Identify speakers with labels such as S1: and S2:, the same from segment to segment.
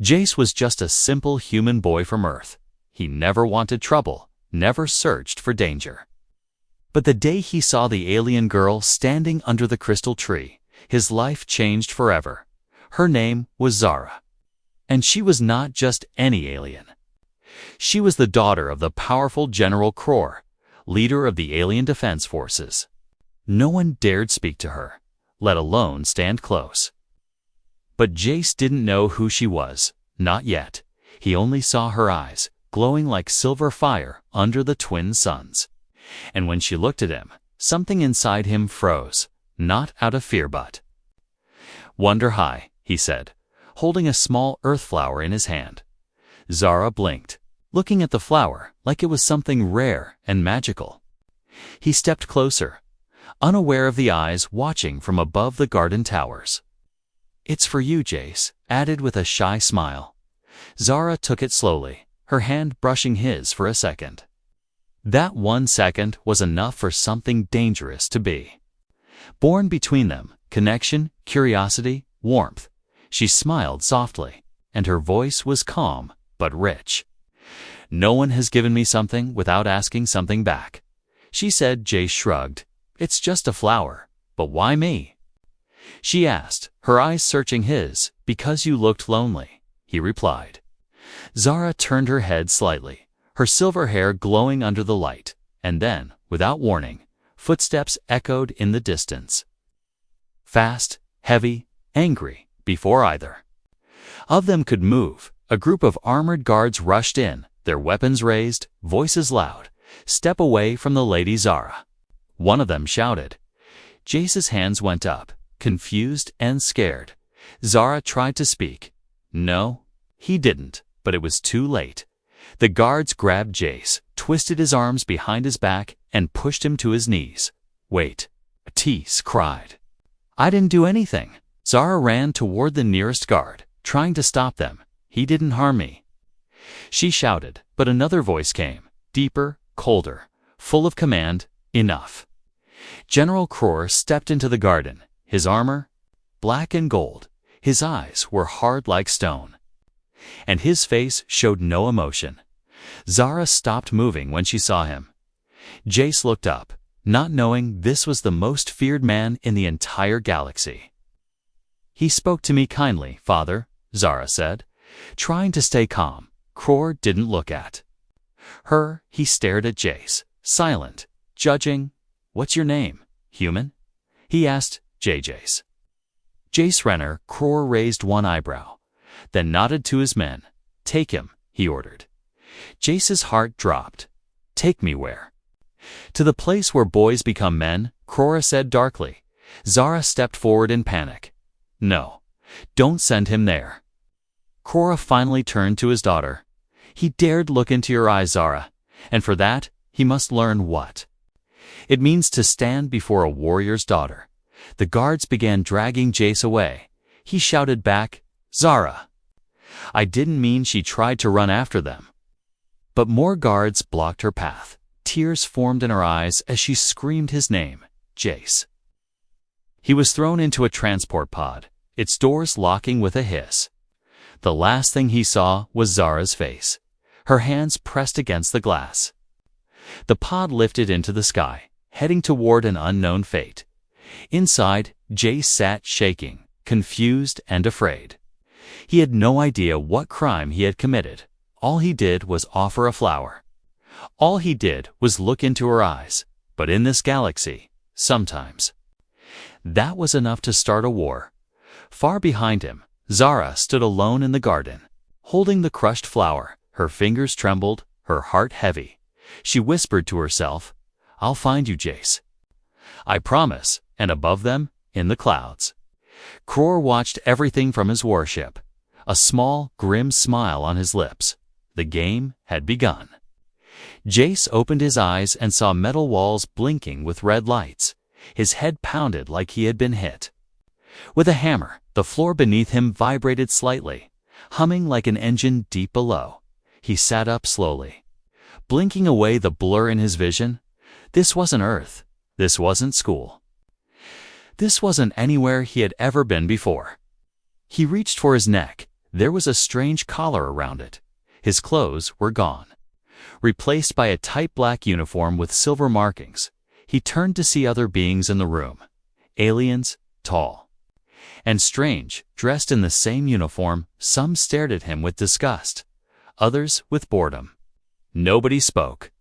S1: Jace was just a simple human boy from Earth. He never wanted trouble, never searched for danger. But the day he saw the alien girl standing under the crystal tree, his life changed forever. Her name was Zara. And she was not just any alien. She was the daughter of the powerful General Kror, leader of the Alien Defense Forces. No one dared speak to her, let alone stand close. But Jace didn't know who she was, not yet. He only saw her eyes, glowing like silver fire under the twin suns. And when she looked at him, something inside him froze, not out of fear but. "Wonder High," he said, holding a small earth flower in his hand. Zara blinked, looking at the flower like it was something rare and magical. He stepped closer, unaware of the eyes watching from above the garden towers. "It's for you," Jace added with a shy smile. Zara took it slowly, her hand brushing his for a second. That 1 second was enough for something dangerous to be born between them: connection, curiosity, warmth. She smiled softly, and her voice was calm but rich. "No one has given me something without asking something back," she said. Jace shrugged. "It's just a flower, but why me?" She asked, her eyes searching his. "Because you looked lonely," he replied. Zara turned her head slightly, her silver hair glowing under the light, and then, without warning, footsteps echoed in the distance. Fast, heavy, angry, before either of them could move, a group of armored guards rushed in, their weapons raised, voices loud. "Step away from the Lady Zara," one of them shouted. Jace's hands went up, confused and scared. Zara tried to speak. No, he didn't, but it was too late. The guards grabbed Jace, twisted his arms behind his back, and pushed him to his knees. "Wait," Tease cried. "I didn't do anything." Zara ran toward the nearest guard, trying to stop them. "He didn't harm me," she shouted, but another voice came, deeper, colder, full of command. "Enough." General Kror stepped into the garden, his armor black and gold. His eyes were hard like stone, and his face showed no emotion. Zara stopped moving when she saw him. Jace looked up, not knowing this was the most feared man in the entire galaxy. "He spoke to me kindly, Father," Zara said, trying to stay calm. Kror didn't look at her. He stared at Jace, silent, judging. "What's your name, human?" he asked. Jace. "Jace Renner." Kror raised one eyebrow, then nodded to his men. "Take him," he ordered. Jace's heart dropped. "Take me where?" "To the place where boys become men," Kror said darkly. Zara stepped forward in panic. "No, don't send him there." Kror finally turned to his daughter. "He dared look into your eyes, Zara, and for that, he must learn what it means to stand before a warrior's daughter." The guards began dragging Jace away. He shouted back, "Zara!" "I didn't mean." She tried to run after them, but more guards blocked her path. Tears formed in her eyes as she screamed his name, Jace. He was thrown into a transport pod, its doors locking with a hiss. The last thing he saw was Zara's face, her hands pressed against the glass. The pod lifted into the sky, heading toward an unknown fate. Inside, Jace sat shaking, confused and afraid. He had no idea what crime he had committed. All he did was offer a flower. All he did was look into her eyes. But in this galaxy, sometimes that was enough to start a war. Far behind him, Zara stood alone in the garden, holding the crushed flower. Her fingers trembled, her heart heavy. She whispered to herself, "I'll find you, Jace. I promise." And above them, in the clouds, Kror watched everything from his warship, a small, grim smile on his lips. The game had begun. Jace opened his eyes and saw metal walls blinking with red lights. His head pounded like he had been hit with a hammer. The floor beneath him vibrated slightly, humming like an engine deep below. He sat up slowly, blinking away the blur in his vision. This wasn't Earth. This wasn't school. This wasn't anywhere he had ever been before. He reached for his neck, There was a strange collar around it. His clothes were gone. Replaced by a tight black uniform with silver markings, he turned to see other beings in the room. Aliens, tall and strange, dressed in the same uniform. Some stared at him with disgust, others with boredom. Nobody spoke.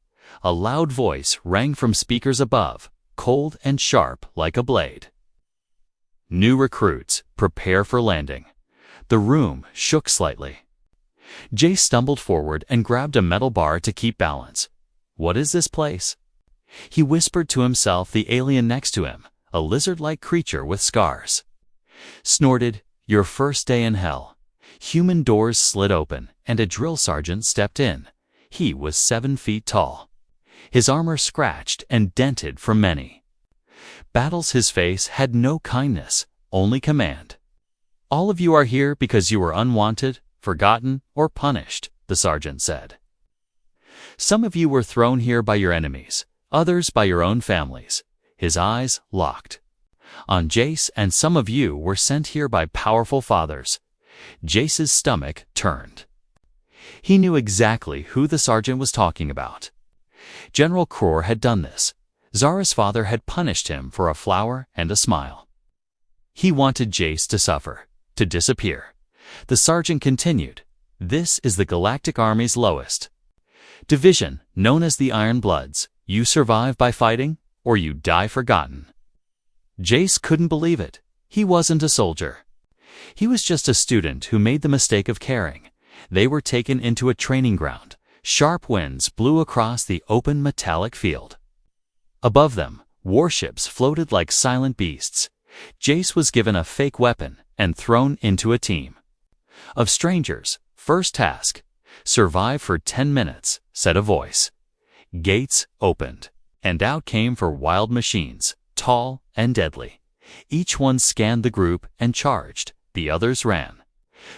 S1: A loud voice rang from speakers above, cold and sharp like a blade. New recruits, prepare for landing. The room shook slightly. Jay stumbled forward and grabbed a metal bar to keep balance. What is this place? He whispered to himself. The alien next to him, a lizard-like creature with scars, snorted, "Your first day in hell." Human doors slid open, and a drill sergeant stepped in. He was 7 feet tall. His armor scratched and dented from many battles. His face had no kindness, only command. "All of you are here because you were unwanted, forgotten, or punished," the sergeant said. "Some of you were thrown here by your enemies, others by your own families." His eyes locked on Jace. "And some of you were sent here by powerful fathers." Jace's stomach turned. He knew exactly who the sergeant was talking about. General Kror had done this. Zara's father had punished him for a flower and a smile. He wanted Jace to suffer, to disappear. The sergeant continued, "This is the Galactic Army's lowest division, known as the Iron Bloods. You survive by fighting, or you die forgotten." Jace couldn't believe it. He wasn't a soldier. He was just a student who made the mistake of caring. They were taken into a training ground. Sharp winds blew across the open metallic field. Above them, warships floated like silent beasts. Jace was given a fake weapon and thrown into a team of strangers. "First task, survive for 10 minutes, said a voice. Gates opened, and out came 4 wild machines, tall and deadly. Each one scanned the group and charged. The others ran.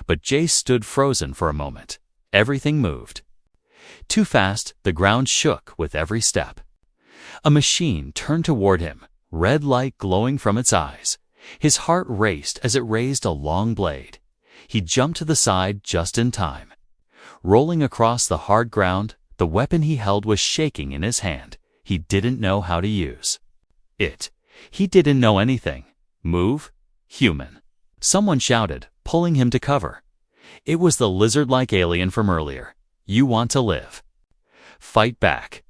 S1: But Jace stood frozen for a moment. Everything moved too fast. The ground shook with every step. A machine turned toward him, red light glowing from its eyes. His heart raced as it raised a long blade. He jumped to the side just in time. Rolling across the hard ground, the weapon he held was shaking in his hand. He didn't know how to use it. He didn't know anything. Move, human. Someone shouted, pulling him to cover. It was the lizard-like alien from earlier. "You want to live? Fight back."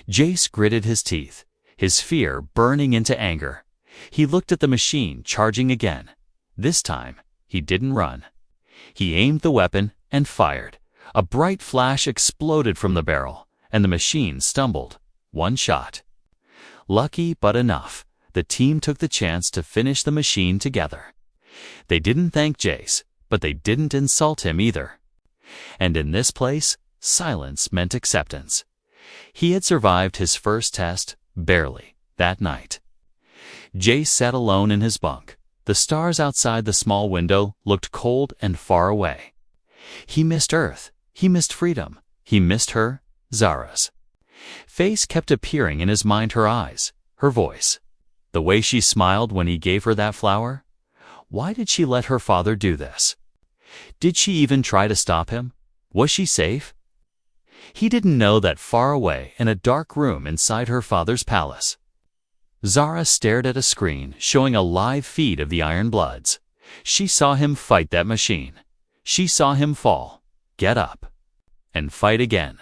S1: Jace gritted his teeth, his fear burning into anger. He looked at the machine charging again. This time, he didn't run. He aimed the weapon and fired. A bright flash exploded from the barrel, and the machine stumbled. 1 shot. Lucky but enough. The team took the chance to finish the machine together. They didn't thank Jace, but they didn't insult him either. And in this place, silence meant acceptance. He had survived his first test, barely, that night. Jace sat alone in his bunk. The stars outside the small window looked cold and far away. He missed Earth. He missed freedom. He missed her, Zara's face kept appearing in his mind, her eyes, her voice. The way she smiled when he gave her that flower. Why did she let her father do this? Did she even try to stop him? Was she safe? He didn't know that far away in a dark room inside her father's palace, Zara stared at a screen showing a live feed of the Iron Bloods. She saw him fight that machine. She saw him fall, get up, and fight again.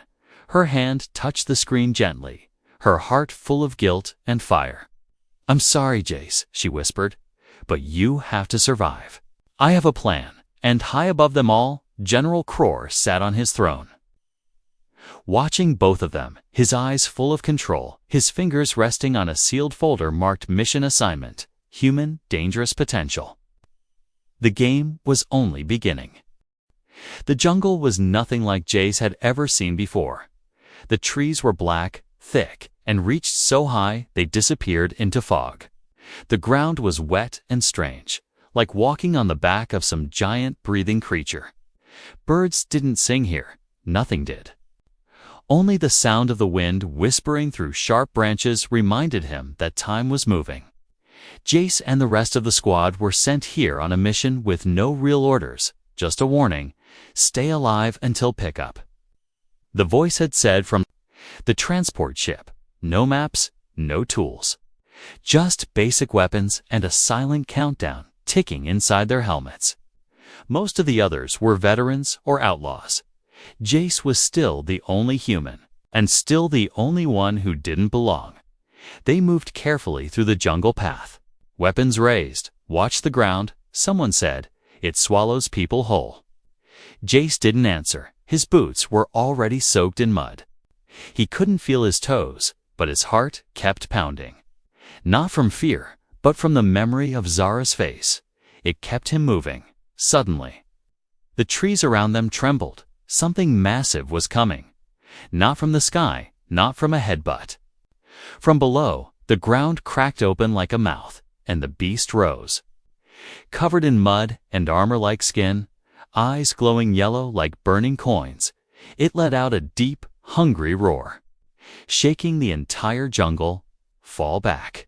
S1: Her hand touched the screen gently, her heart full of guilt and fire. "I'm sorry, Jace," she whispered, "but you have to survive. I have a plan." And high above them all, General Kror sat on his throne. Watching both of them, his eyes full of control, his fingers resting on a sealed folder marked Mission Assignment, Human Dangerous Potential. The game was only beginning. The jungle was nothing like Jace had ever seen before. The trees were black, thick, and reached so high they disappeared into fog. The ground was wet and strange, like walking on the back of some giant breathing creature. Birds didn't sing here, nothing did. Only the sound of the wind whispering through sharp branches reminded him that time was moving. Jace and the rest of the squad were sent here on a mission with no real orders. just a warning. Stay alive until pickup. The voice had said from the transport ship. No maps, no tools. Just basic weapons and a silent countdown ticking inside their helmets. Most of the others were veterans or outlaws. Jace was still the only human, and still the only one who didn't belong. They moved carefully through the jungle path. Weapons raised. Watch the ground, someone said. It swallows people whole. Jace didn't answer. His boots were already soaked in mud. He couldn't feel his toes, but his heart kept pounding. Not from fear, but from the memory of Zara's face. It kept him moving. Suddenly, the trees around them trembled. Something massive was coming. Not from the sky, not from a headbutt. From below, the ground cracked open like a mouth, and the beast rose. Covered in mud and armor-like skin, eyes glowing yellow like burning coins, it let out a deep, hungry roar, shaking the entire jungle. Fall back.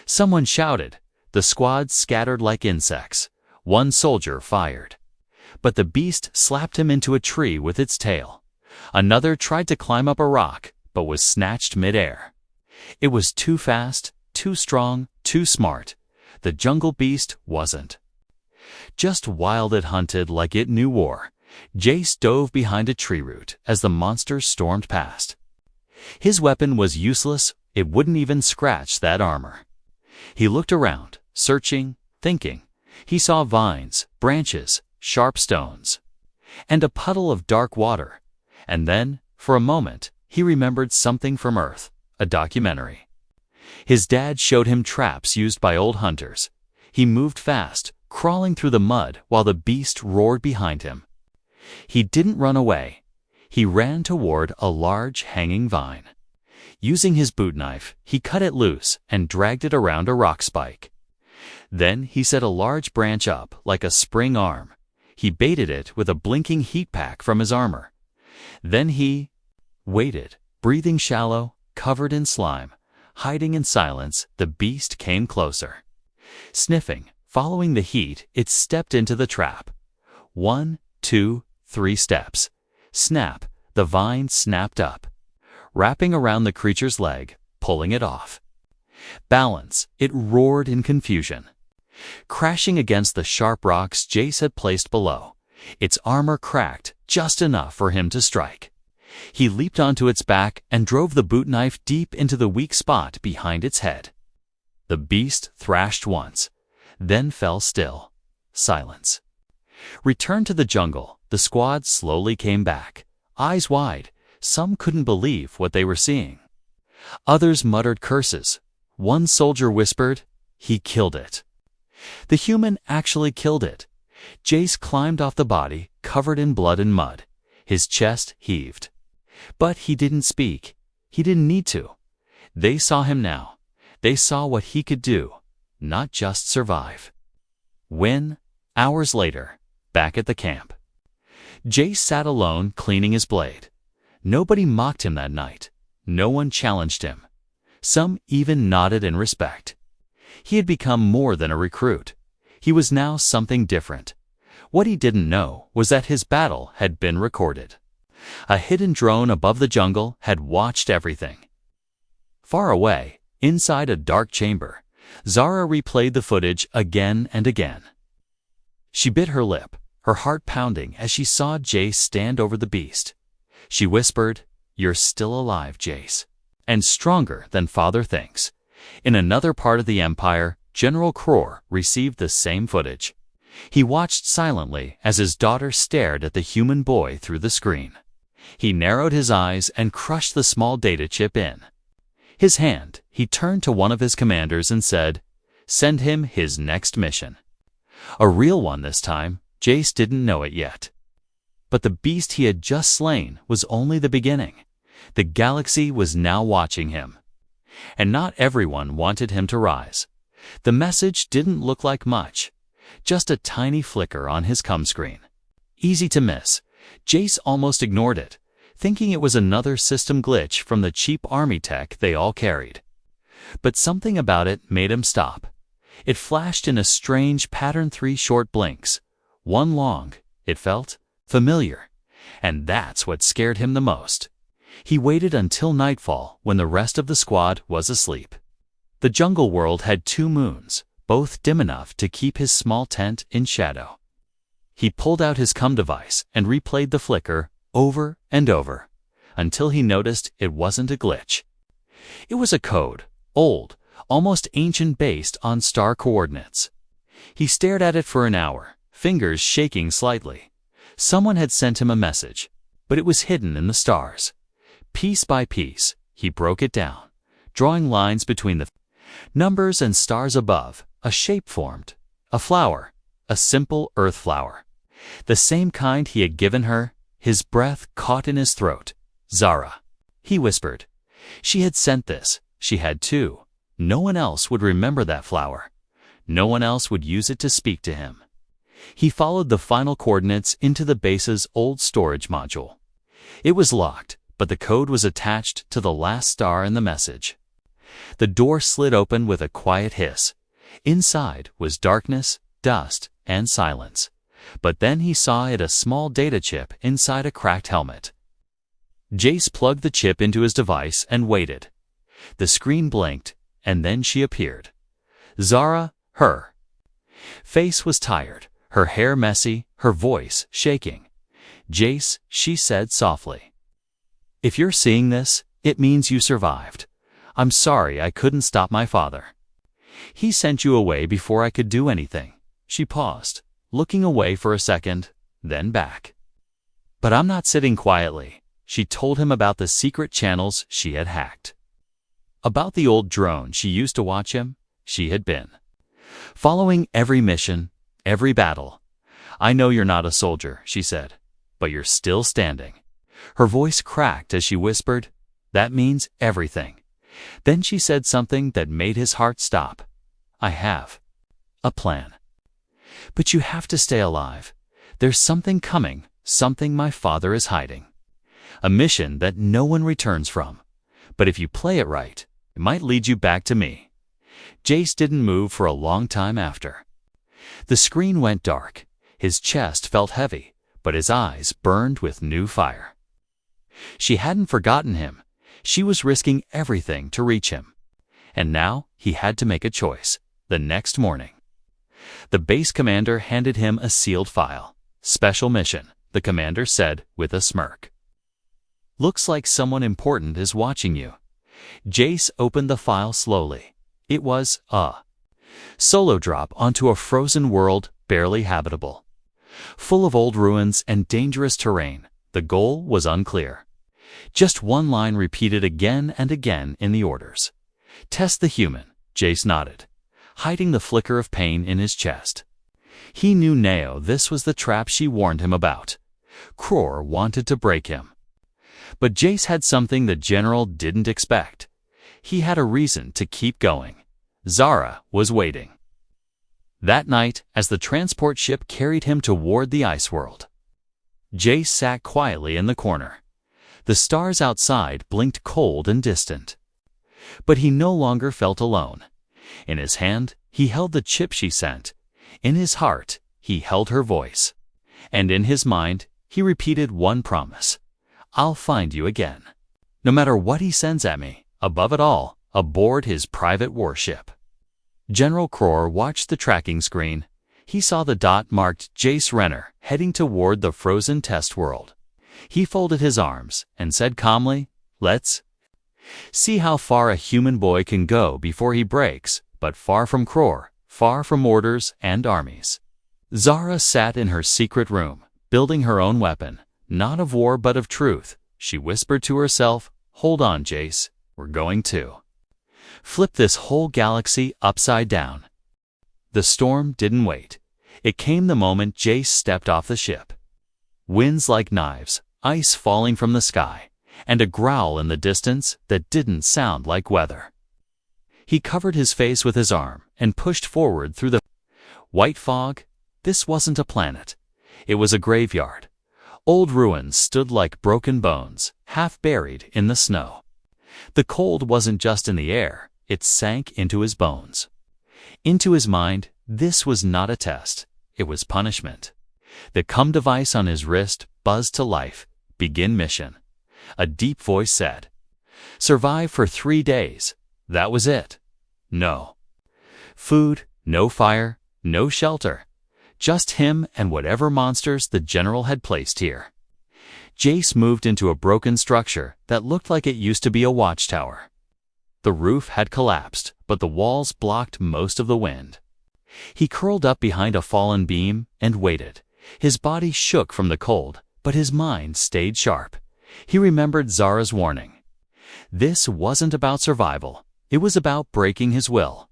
S1: Someone shouted. The squad scattered like insects. One soldier fired. But the beast slapped him into a tree with its tail. Another tried to climb up a rock, but was snatched mid-air. It was too fast, too strong, too smart. The jungle beast wasn't. Just wild it hunted like it knew war. Jace dove behind a tree root as the monsters stormed past. His weapon was useless. It wouldn't even scratch that armor. He looked around, searching, thinking. He saw vines, branches, sharp stones, and a puddle of dark water. And then, for a moment, he remembered something from Earth, a documentary. His dad showed him traps used by old hunters. He moved fast, crawling through the mud while the beast roared behind him. He didn't run away. He ran toward a large hanging vine. Using his boot knife, he cut it loose and dragged it around a rock spike. Then he set a large branch up like a spring arm. He baited it with a blinking heat pack from his armor. Then he waited, breathing shallow, covered in slime. Hiding in silence, the beast came closer. Sniffing, following the heat, it stepped into the trap. 1, 2, 3 steps. Snap, the vine snapped up, wrapping around the creature's leg, pulling it off. Balance, it roared in confusion. Crashing against the sharp rocks Jace had placed below, its armor cracked just enough for him to strike. He leaped onto its back and drove the boot knife deep into the weak spot behind its head. The beast thrashed once, then fell still. Silence. Returned to the jungle, the squad slowly came back, eyes wide. Some couldn't believe what they were seeing. Others muttered curses. One soldier whispered, "He killed it." The human actually killed it. Jace climbed off the body, covered in blood and mud. His chest heaved. But he didn't speak. He didn't need to. They saw him now. They saw what he could do, not just survive. When, hours later, back at the camp, Jace sat alone cleaning his blade. Nobody mocked him that night. No one challenged him. Some even nodded in respect. He had become more than a recruit. He was now something different. What he didn't know was that his battle had been recorded. A hidden drone above the jungle had watched everything. Far away, inside a dark chamber, Zara replayed the footage again and again. She bit her lip, her heart pounding as she saw Jace stand over the beast. She whispered, "You're still alive, Jace, and stronger than Father thinks." In another part of the Empire, General Kror received the same footage. He watched silently as his daughter stared at the human boy through the screen. He narrowed his eyes and crushed the small data chip in. His hand, he turned to one of his commanders and said, "Send him his next mission." A real one this time. Jace didn't know it yet. But the beast he had just slain was only the beginning. The galaxy was now watching him. And not everyone wanted him to rise. The message didn't look like much. Just a tiny flicker on his comm screen. Easy to miss. Jace almost ignored it, thinking it was another system glitch from the cheap army tech they all carried. But something about it made him stop. It flashed in a strange pattern, 3 short blinks, one long, It felt familiar. And that's what scared him the most. He waited until nightfall when the rest of the squad was asleep. The jungle world had 2 moons, both dim enough to keep his small tent in shadow. He pulled out his device and replayed the flicker over and over, until he noticed it wasn't a glitch. It was a code, old, almost ancient, based on star coordinates. He stared at it for an hour, fingers shaking slightly. Someone had sent him a message, but it was hidden in the stars. Piece by piece, he broke it down, drawing lines between the numbers and stars above. A shape formed, a flower, a simple earth flower, the same kind he had given her. His breath caught in his throat. Zara, he whispered. She had sent this. She had too. No one else would remember that flower. No one else would use it to speak to him. He followed the final coordinates into the base's old storage module. It was locked, but the code was attached to the last star in the message. The door slid open with a quiet hiss. Inside was darkness, dust, and silence. But then he saw a small data chip inside a cracked helmet. Jace plugged the chip into his device and waited. The screen blinked, and then she appeared. Zara, her face was tired, her hair messy, her voice shaking. Jace, she said softly. If you're seeing this, it means you survived. I'm sorry I couldn't stop my father. He sent you away before I could do anything. She paused, looking away for a second, then back. But I'm not sitting quietly. She told him about the secret channels she had hacked. About the old drone she used to watch him. She had been following every mission, every battle. I know you're not a soldier, she said, but you're still standing. Her voice cracked as she whispered, that means everything. Then she said something that made his heart stop. I have a plan. But you have to stay alive. There's something coming, something my father is hiding. A mission that no one returns from. But if you play it right, it might lead you back to me. Jace didn't move for a long time after. The screen went dark. His chest felt heavy, but his eyes burned with new fire. She hadn't forgotten him. She was risking everything to reach him. And now he had to make a choice. The next morning, the base commander handed him a sealed file. Special mission, the commander said with a smirk. Looks like someone important is watching you. Jace opened the file slowly. It was a solo drop onto a frozen world barely habitable. Full of old ruins and dangerous terrain, the goal was unclear. Just one line repeated again and again in the orders. Test the human, Jace nodded, hiding the flicker of pain in his chest. He knew now this was the trap she warned him about. Cror wanted to break him. But Jace had something the general didn't expect. He had a reason to keep going. Zara was waiting. That night, as the transport ship carried him toward the ice world, Jace sat quietly in the corner. The stars outside blinked cold and distant. But he no longer felt alone. In his hand, he held the chip she sent. In his heart, he held her voice. And in his mind, he repeated one promise. I'll find you again. No matter what he sends at me, above it all, aboard his private warship. General Cror watched the tracking screen. He saw the dot marked Jace Renner heading toward the frozen test world. He folded his arms and said calmly, let's see how far a human boy can go before he breaks, but far from Cror, far from orders and armies. Zara sat in her secret room, building her own weapon, not of war but of truth. She whispered to herself, hold on, Jace, we're going to flip this whole galaxy upside down. The storm didn't wait. It came the moment Jace stepped off the ship. Winds like knives, ice falling from the sky, and a growl in the distance that didn't sound like weather. He covered his face with his arm and pushed forward through the white fog. This wasn't a planet. It was a graveyard. Old ruins stood like broken bones, half buried in the snow. The cold wasn't just in the air, it sank into his bones. Into his mind, this was not a test. It was punishment. The device on his wrist buzzed to life. Begin mission. A deep voice said. Survive for 3 days. That was it. No food, no fire, no shelter. Just him and whatever monsters the general had placed here. Jace moved into a broken structure that looked like it used to be a watchtower. The roof had collapsed, but the walls blocked most of the wind. He curled up behind a fallen beam and waited. His body shook from the cold, but his mind stayed sharp. He remembered Zara's warning. This wasn't about survival. It was about breaking his will.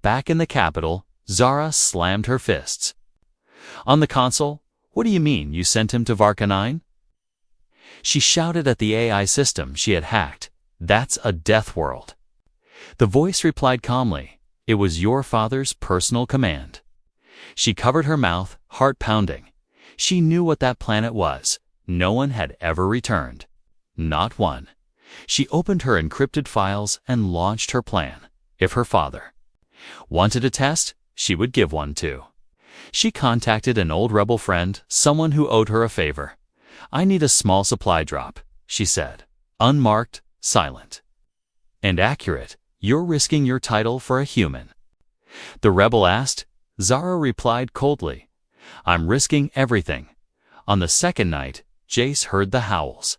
S1: Back in the capital, Zara slammed her fists. On the console, what do you mean you sent him to Varka 9? She shouted at the AI system she had hacked. That's a death world. The voice replied calmly. It was your father's personal command. She covered her mouth, heart pounding. She knew what that planet was. No one had ever returned. Not one. She opened her encrypted files and launched her plan. If her father wanted a test, she would give one too. She contacted an old rebel friend, someone who owed her a favor. I need a small supply drop, she said. Unmarked, silent. And accurate. You're risking your title for a human. The rebel asked. Zara replied coldly. I'm risking everything. On the second night, Jace heard the howls.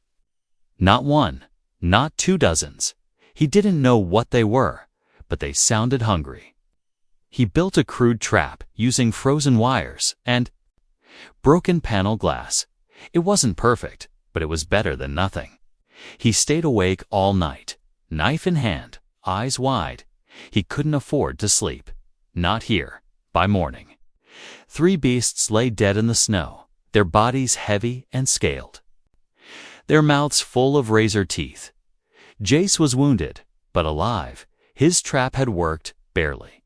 S1: Not one, not 2 dozens. He didn't know what they were, but they sounded hungry. He built a crude trap using frozen wires and broken panel glass. It wasn't perfect, but it was better than nothing. He stayed awake all night, knife in hand, eyes wide. He couldn't afford to sleep. Not here. By morning, 3 beasts lay dead in the snow, their bodies heavy and scaled, their mouths full of razor teeth. Jace was wounded, but alive. His trap had worked, barely.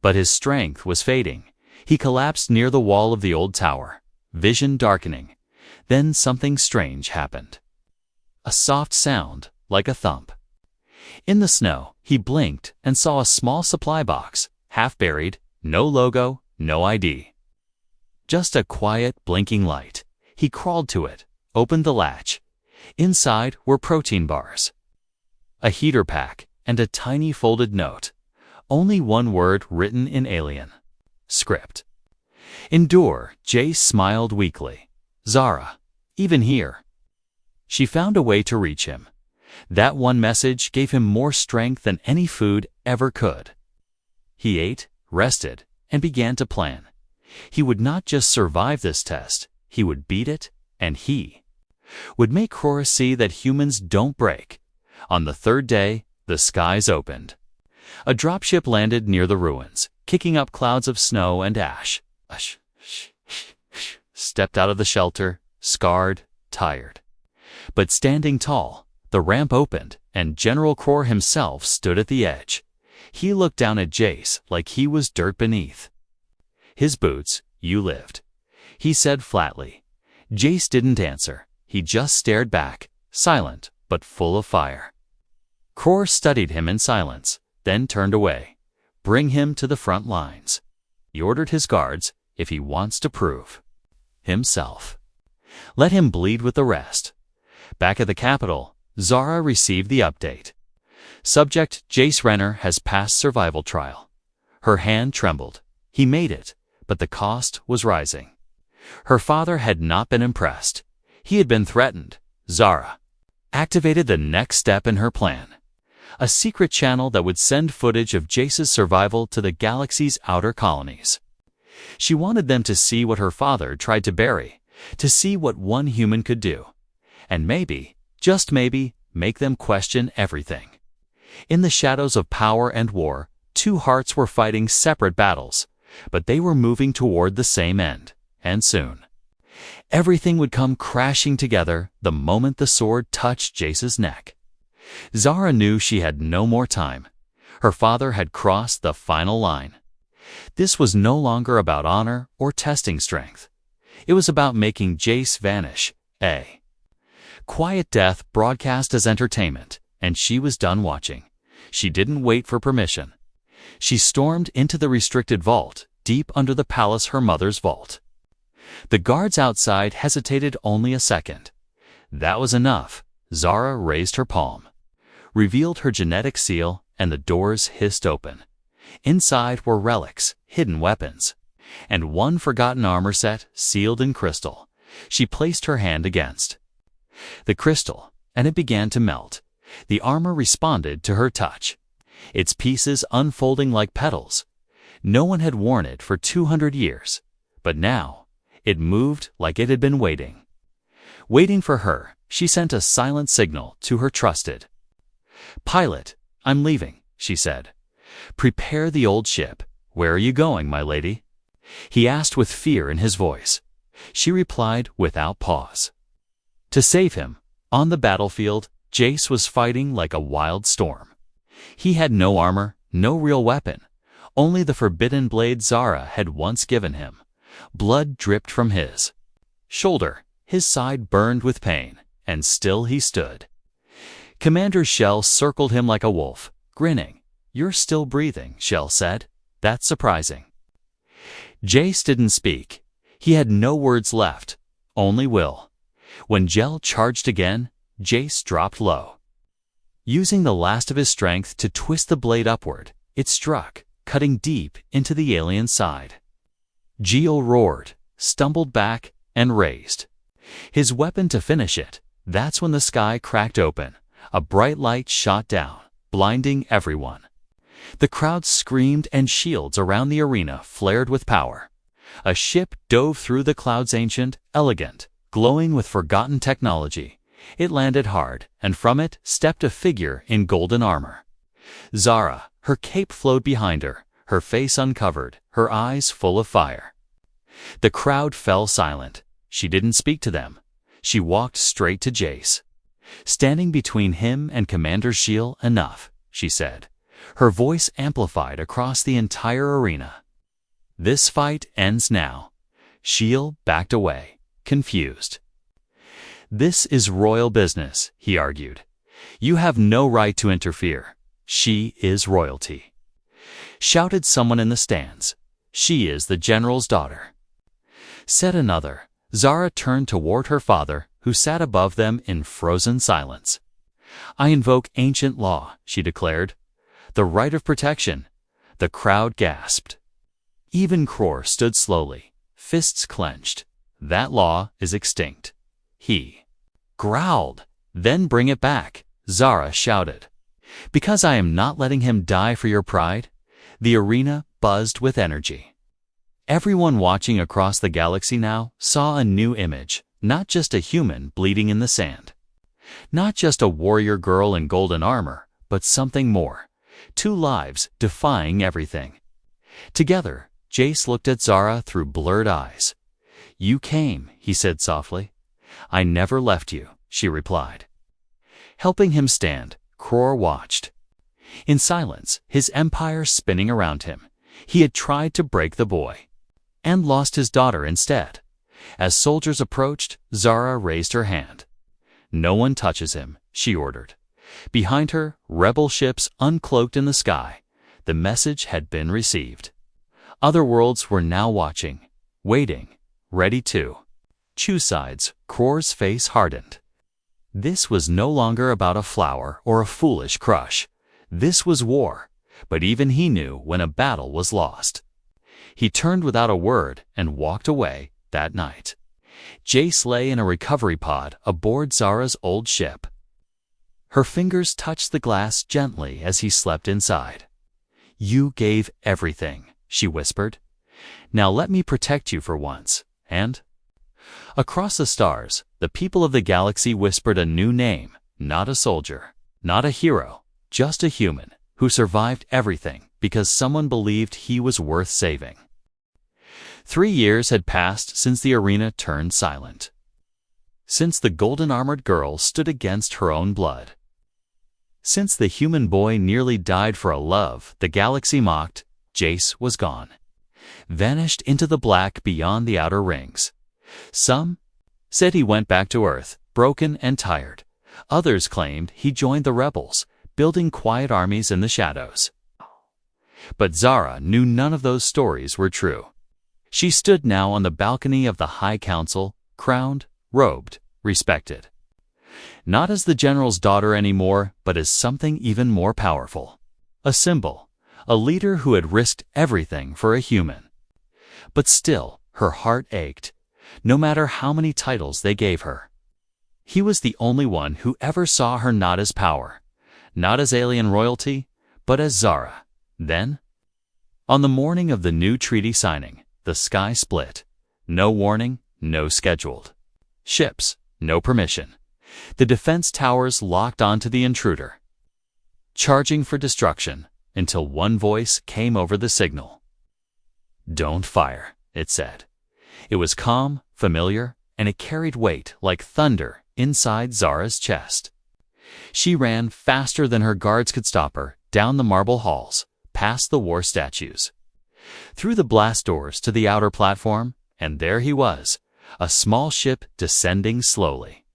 S1: But his strength was fading. He collapsed near the wall of the old tower, vision darkening. Then something strange happened. A soft sound, like a thump. In the snow, he blinked and saw a small supply box, half buried, no logo, no ID. Just a quiet, blinking light. He crawled to it, opened the latch. Inside were protein bars, a heater pack, and a tiny folded note. Only one word written in alien. Script. Endure, Jace smiled weakly. Zara, even here. She found a way to reach him. That one message gave him more strength than any food ever could. He ate, rested, and began to plan. He would not just survive this test, he would beat it, and he would make Crora see that humans don't break. On the 3rd day, the skies opened. A dropship landed near the ruins, kicking up clouds of snow and ash. Stepped out of the shelter, scarred, tired. But standing tall, the ramp opened, and General Crora himself stood at the edge. He looked down at Jace like he was dirt beneath. His boots, you lived, he said flatly. Jace didn't answer. He just stared back, silent but full of fire. Crora studied him in silence, then turned away. Bring him to the front lines. He ordered his guards, if he wants to prove himself. Let him bleed with the rest. Back at the capital, Zara received the update. Subject Jace Renner has passed survival trial. Her hand trembled. He made it, but the cost was rising. Her father had not been impressed. He had been threatened. Zara activated the next step in her plan. A secret channel that would send footage of Jace's survival to the galaxy's outer colonies. She wanted them to see what her father tried to bury, to see what one human could do. And maybe, just maybe, make them question everything. In the shadows of power and war, 2 hearts were fighting separate battles, but they were moving toward the same end, and soon. Everything would come crashing together the moment the sword touched Jace's neck. Zara knew she had no more time. Her father had crossed the final line. This was no longer about honor or testing strength. It was about making Jace vanish. A quiet death broadcast as entertainment, and she was done watching. She didn't wait for permission. She stormed into the restricted vault, deep under the palace, her mother's vault. The guards outside hesitated only a second. That was enough. Zara raised her palm, revealed her genetic seal, and the doors hissed open. Inside were relics, hidden weapons, and one forgotten armor set sealed in crystal. She placed her hand against the crystal, and it began to melt. The armor responded to her touch, its pieces unfolding like petals. No one had worn it for 200 years, but now it moved like it had been waiting. Waiting for her, she sent a silent signal to her trusted pilot. "I'm leaving," she said. "Prepare the old ship." "Where are you going, my lady?" he asked with fear in his voice. She replied without pause. To save him. On the battlefield, Jace was fighting like a wild storm. He had no armor, no real weapon, only the forbidden blade Zara had once given him. Blood dripped from his shoulder, his side burned with pain, and still he stood. Commander Shell circled him like a wolf, grinning. "You're still breathing," Shell said. "That's surprising." Jace didn't speak. He had no words left, only will. When Gel charged again, Jace dropped low. Using the last of his strength to twist the blade upward, it struck, cutting deep into the alien's side. Gel roared, stumbled back, and raised his weapon to finish it. That's when the sky cracked open. A bright light shot down, blinding everyone. The crowd screamed and shields around the arena flared with power. A ship dove through the clouds, ancient, elegant, glowing with forgotten technology. It landed hard, and from it stepped a figure in golden armor. Zara, her cape flowed behind her, her face uncovered, her eyes full of fire. The crowd fell silent. She didn't speak to them. She walked straight to Jace. Standing between him and Commander Shield, "Enough," she said. Her voice amplified across the entire arena. "This fight ends now." Shield backed away, confused. "This is royal business," he argued. "You have no right to interfere. She is royalty." Shouted someone in the stands. "She is the general's daughter." Said another. Zara turned toward her father, who sat above them in frozen silence. "I invoke ancient law," she declared. "The right of protection." The crowd gasped. Even Cror stood slowly, fists clenched. "That law is extinct." He growled. "Then bring it back," Zara shouted. "Because I am not letting him die for your pride." The arena buzzed with energy. Everyone watching across the galaxy now saw a new image, not just a human bleeding in the sand. Not just a warrior girl in golden armor, but something more. Two lives defying everything. Together, Jace looked at Zara through blurred eyes. "You came," he said softly. "I never left you," she replied. Helping him stand, Cror watched. In silence, his empire spinning around him. He had tried to break the boy, and lost his daughter instead. As soldiers approached, Zara raised her hand. "No one touches him," she ordered. Behind her, rebel ships uncloaked in the sky. The message had been received. Other worlds were now watching, waiting, ready to choose sides. Cror's face hardened. This was no longer about a flower or a foolish crush. This was war, but even he knew when a battle was lost. He turned without a word and walked away that night. Jace lay in a recovery pod aboard Zara's old ship. Her fingers touched the glass gently as he slept inside. "You gave everything," she whispered. "Now let me protect you for once." And across the stars, the people of the galaxy whispered a new name, not a soldier, not a hero, just a human who survived everything because someone believed he was worth saving. 3 years had passed since the arena turned silent. Since the golden-armored girl stood against her own blood. Since the human boy nearly died for a love the galaxy mocked, Jace was gone. Vanished into the black beyond the outer rings. Some said he went back to Earth, broken and tired. Others claimed he joined the rebels, building quiet armies in the shadows. But Zara knew none of those stories were true. She stood now on the balcony of the High Council, crowned, robed, respected. Not as the general's daughter anymore, but as something even more powerful. A symbol, a leader who had risked everything for a human. But still, her heart ached, no matter how many titles they gave her. He was the only one who ever saw her not as power, not as alien royalty, but as Zara. Then, on the morning of the new treaty signing, the sky split. No warning, no scheduled. Ships, no permission. The defense towers locked onto the intruder, charging for destruction, until one voice came over the signal. "Don't fire," it said. It was calm, familiar, and it carried weight like thunder inside Zara's chest. She ran faster than her guards could stop her, down the marble halls, past the war statues, through the blast doors to the outer platform, and there he was, a small ship descending slowly.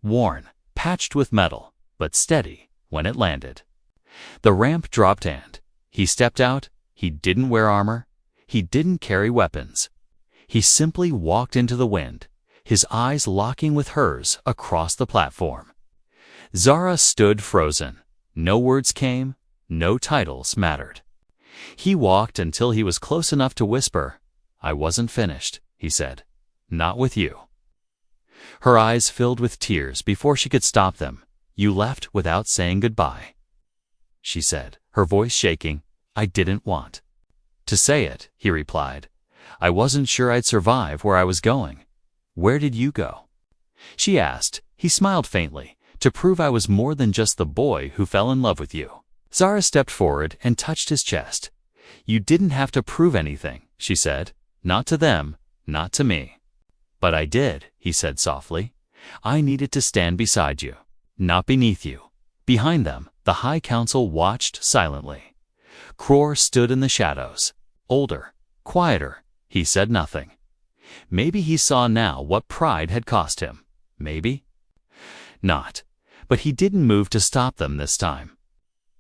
S1: Worn, patched with metal, but steady when it landed. The ramp dropped and he stepped out. He didn't wear armor. He didn't carry weapons. He simply walked into the wind, his eyes locking with hers across the platform. Zara stood frozen. No words came, no titles mattered. He walked until he was close enough to whisper, "I wasn't finished," he said. "Not with you." Her eyes filled with tears before she could stop them. "You left without saying goodbye," she said, her voice shaking. "I didn't want to say it," he replied. "I wasn't sure I'd survive where I was going." "Where did you go?" she asked. He smiled faintly, "To prove I was more than just the boy who fell in love with you." Zara stepped forward and touched his chest. "You didn't have to prove anything," she said. "Not to them, not to me." "But I did," he said softly. "I needed to stand beside you, not beneath you." Behind them, the High Council watched silently. Cror stood in the shadows, older, quieter. He said nothing. Maybe he saw now what pride had cost him. Maybe not. But he didn't move to stop them this time.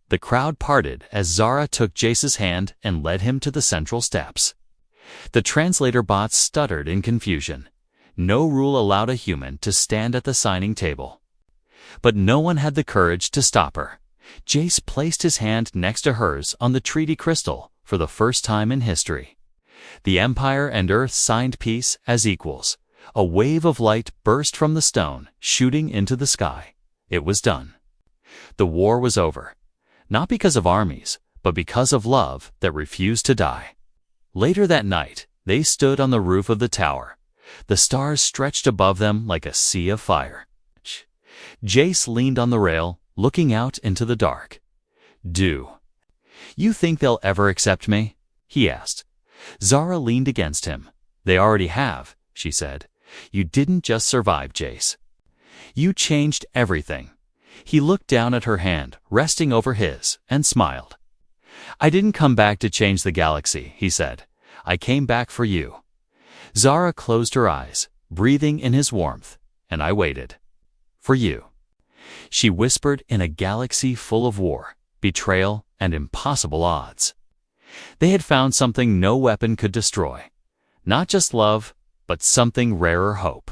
S1: The crowd parted as Zara took Jace's hand and led him to the central steps. The translator bots stuttered in confusion. No rule allowed a human to stand at the signing table. But no one had the courage to stop her. Jace placed his hand next to hers on the treaty crystal for the first time in history. The Empire and Earth signed peace as equals. A wave of light burst from the stone, shooting into the sky. It was done. The war was over. Not because of armies, but because of love that refused to die. Later that night, they stood on the roof of the tower. The stars stretched above them like a sea of fire. Jace leaned on the rail, looking out into the dark. "Do you think they'll ever accept me?" he asked. Zara leaned against him. "They already have," she said. "You didn't just survive, Jace. You changed everything." He looked down at her hand, resting over his, and smiled. "I didn't come back to change the galaxy," he said. "I came back for you." Zara closed her eyes, breathing in his warmth, and I waited. "For you," she whispered, "in a galaxy full of war, betrayal, and impossible odds. They had found something no weapon could destroy. Not just love, but something rarer, hope."